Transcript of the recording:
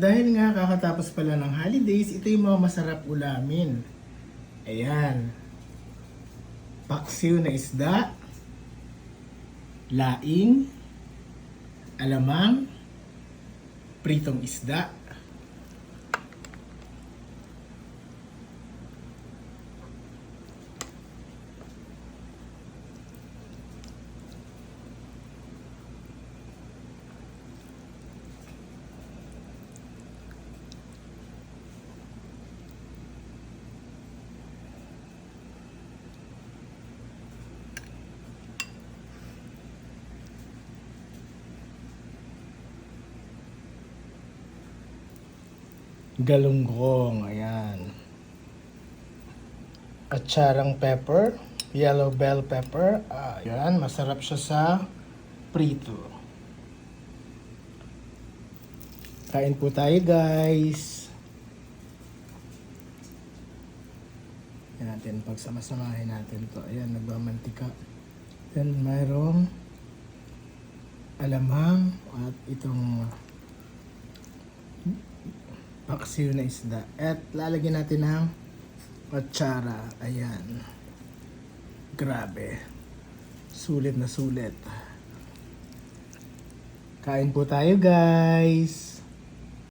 Dahil nga kakatapos pala ng holidays, ito yung mga masarap ulamin. Ayan. Paksiw na isda, laing, alamang, pritong isda, galunggong, ayan. Atsarang pepper, yellow bell pepper, ayan, masarap siya sa prito. Kain po tayo guys. Ayan natin, pagsama-samahin natin to. Ayan, nagmamantika. Then mayroong alamang at itong paksiw na isda. At lalagyan natin ng atsara. Ayan. Grabe. Sulit na sulit. Kain po tayo guys.